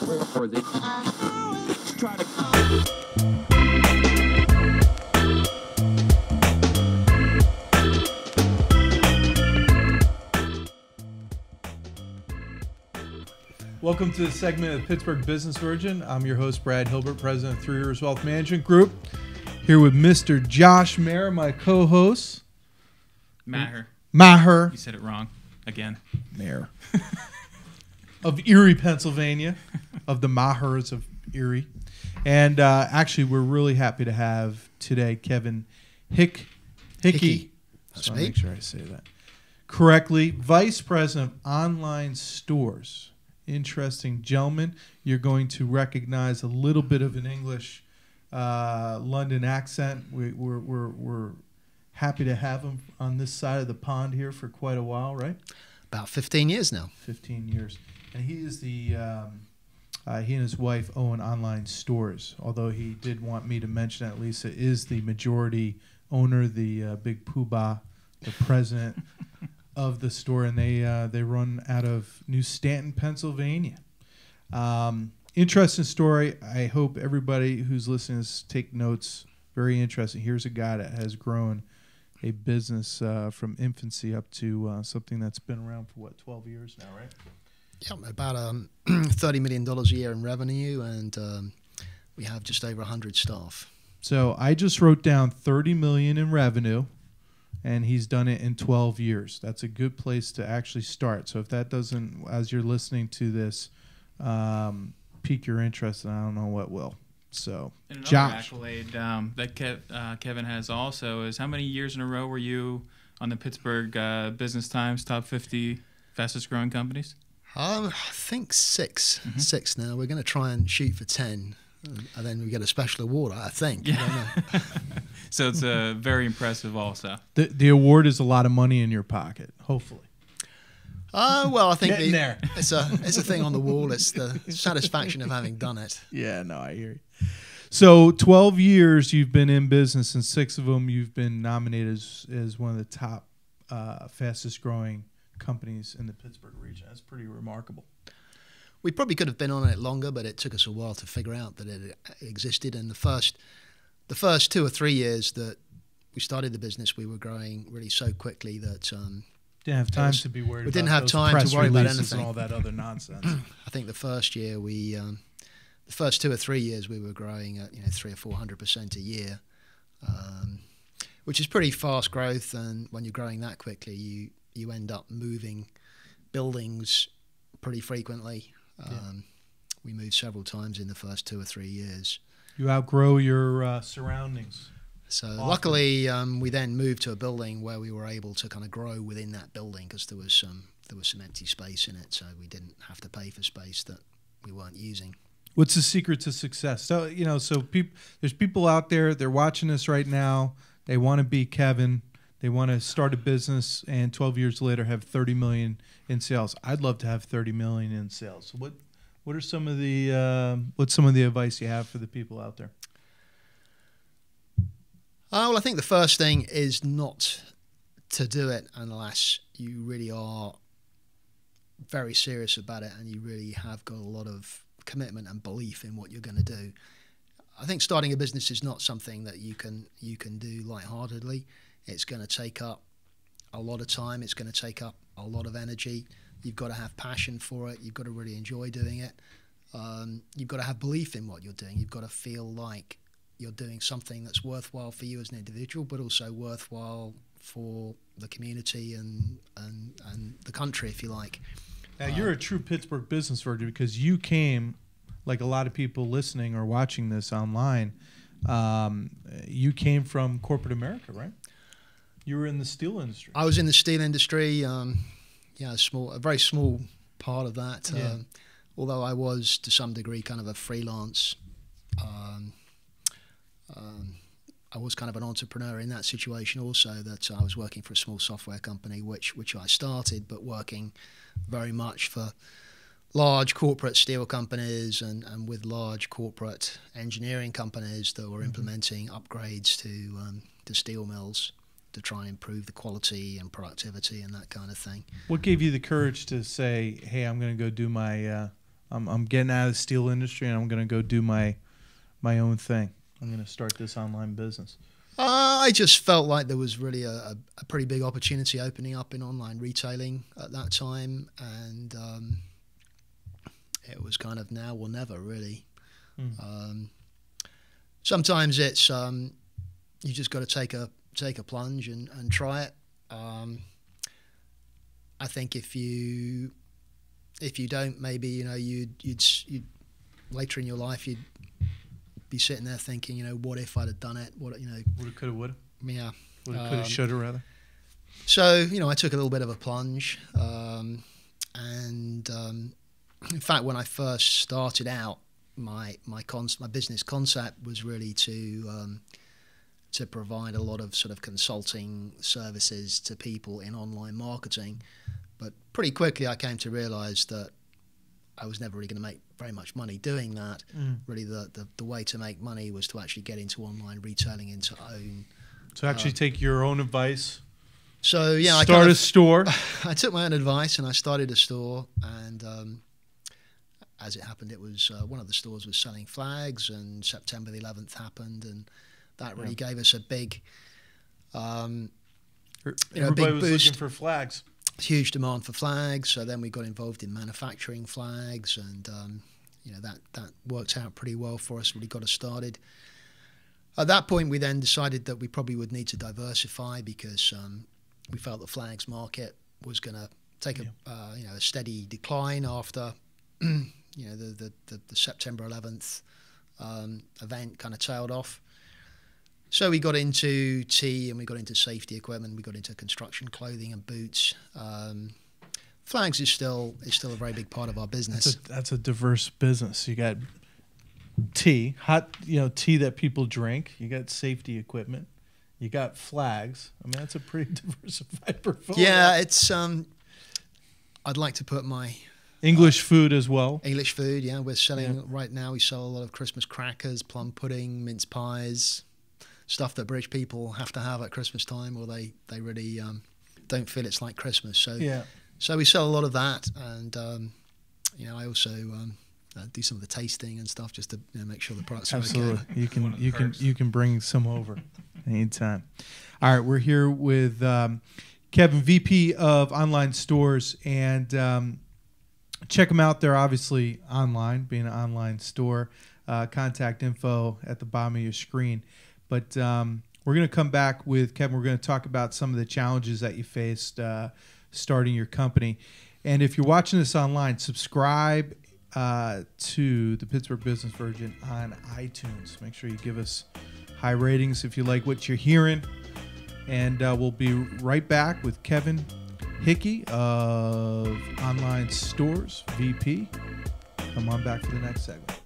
Or they try to. Welcome to the segment of Pittsburgh Business Virgin. I'm your host, Brad Hilbert, president of 3 Years Wealth Management Group. Here with Mr. Josh Maher, my co-host. Maher. You said it wrong again. Maher. Of Erie, Pennsylvania. Of the Mahers of Erie. And actually, we're really happy to have today Kevin Hickey. That's So me. make sure I say that correctly. Vice President of OnlineStores. Interesting gentleman. You're going to recognize a little bit of an English London accent. We're happy to have him on this side of the pond here for quite a while, right? About 15 years now. 15 years. And he is the he and his wife own OnlineStores. Although he did want me to mention that Lisa is the majority owner, the big poobah, the president of the store, and they run out of New Stanton, Pennsylvania. Interesting story. I hope everybody who's listening take notes. Very interesting. Here's a guy that has grown a business from infancy up to something that's been around for, what, 12 years now, right? Yeah, about $30 million a year in revenue, and we have just over 100 staff. So I just wrote down $30 million in revenue, and he's done it in 12 years. That's a good place to actually start. So if that doesn't, as you're listening to this, pique your interest, and I don't know what will. So, And another Josh. accolade that Kevin has also is, how many years in a row were you on the Pittsburgh Business Times top 50 fastest growing companies? I think 6. Mm-hmm. 6 now. We're going to try and shoot for 10, and then we get a special award, I think. Yeah. I don't know. So it's very impressive also. The award is a lot of money in your pocket, hopefully. Well, I think Getting there. it's a thing on the wall. It's the satisfaction of having done it. Yeah, no, I hear you. So 12 years you've been in business, and 6 of them you've been nominated as one of the top fastest growing companies in the Pittsburgh region. That's pretty remarkable. We probably could have been on it longer, but it took us a while to figure out that it existed. And the first 2 or 3 years that we started the business, we were growing really so quickly that Didn't have time to be worried. we about didn't have those time press to worry about releases anything. and all that other nonsense. I think the first year the first 2 or 3 years we were growing at 300 or 400% a year, which is pretty fast growth. And when you're growing that quickly, you end up moving buildings pretty frequently. We moved several times in the first 2 or 3 years. You outgrow your surroundings. So Awesome. luckily, we then moved to a building where we were able to kind of grow within that building, because there was some empty space in it, so we didn't have to pay for space that we weren't using. What's the secret to success? So there's people out there. They're watching this right now. They want to be Kevin. They want to start a business, and 12 years later have 30 million in sales. I'd love to have 30 million in sales. So what are some of the what's some of the advice you have for the people out there? Well, I think the first thing is not to do it unless you really are very serious about it and you really have got a lot of commitment and belief in what you're going to do. I think starting a business is not something that you can do lightheartedly. It's going to take up a lot of time. It's going to take up a lot of energy. You've got to have passion for it. You've got to really enjoy doing it. You've got to have belief in what you're doing. You've got to feel like you're doing something that's worthwhile for you as an individual, but also worthwhile for the community and the country, if you like. Now, you're a true Pittsburgh Business Virgin, because you came, like a lot of people listening or watching this online, you came from corporate America, right? You were in the steel industry. I was in the steel industry, a very small part of that. Yeah. Although I was, to some degree, kind of a freelance. I was kind of an entrepreneur in that situation also, that I was working for a small software company, which I started, but working very much for large corporate steel companies and with large corporate engineering companies that were implementing upgrades to steel mills to try and improve the quality and productivity and that kind of thing. What gave you the courage to say, hey, I'm going to go do my I'm getting out of the steel industry and I'm going to go do my own thing. I'm going to start this online business. I just felt like there was really a pretty big opportunity opening up in online retailing at that time, and it was kind of now or never, really. Sometimes it's you just got to take a plunge and try it. I think if you don't, maybe you'd later in your life you'd be sitting there thinking, what if I'd have done it? Woulda, coulda, woulda. Yeah. Woulda, coulda, shoulda, rather. So, I took a little bit of a plunge. In fact, when I first started out, my business concept was really to provide a lot of sort of consulting services to people in online marketing. But pretty quickly I came to realize that I was never really going to make very much money doing that. Really, the way to make money was to actually get into online retailing, into own. So actually take your own advice. So yeah, start a store. I took my own advice and I started a store. And as it happened, it was one of the stores was selling flags, and September the 11th happened, and that really gave us a big, Everybody was boost. looking for flags. Huge demand for flags, so then we got involved in manufacturing flags, and that worked out pretty well for us. Really got us started. At that point, we then decided that we probably would need to diversify, because we felt the flags market was going to take a steady decline after the September 11th event kind of tailed off. So we got into tea, and we got into safety equipment. We got into construction clothing and boots. Flags is still a very big part of our business. That's a diverse business. You got tea, hot tea that people drink. You got safety equipment. You got flags. I mean, that's a pretty diversified portfolio. Yeah, it's. I'd like to put my English food as well. English food. Yeah, we're selling right now. We sell a lot of Christmas crackers, plum pudding, mince pies. Stuff that British people have to have at Christmas time, or they really don't feel it's like Christmas. So we sell a lot of that, and I also do some of the tasting and stuff just to make sure the products are absolutely okay. You can bring some over anytime. All right, we're here with Kevin, VP of OnlineStores, and check them out. They're obviously online, being an online store. Contact info at the bottom of your screen. But we're going to come back with Kevin. We're going to talk about some of the challenges that you faced starting your company. And if you're watching this online, subscribe to the Pittsburgh Business Virgin on iTunes. Make sure you give us high ratings if you like what you're hearing. And we'll be right back with Kevin Hickey of OnlineStores, VP. Come on back for the next segment.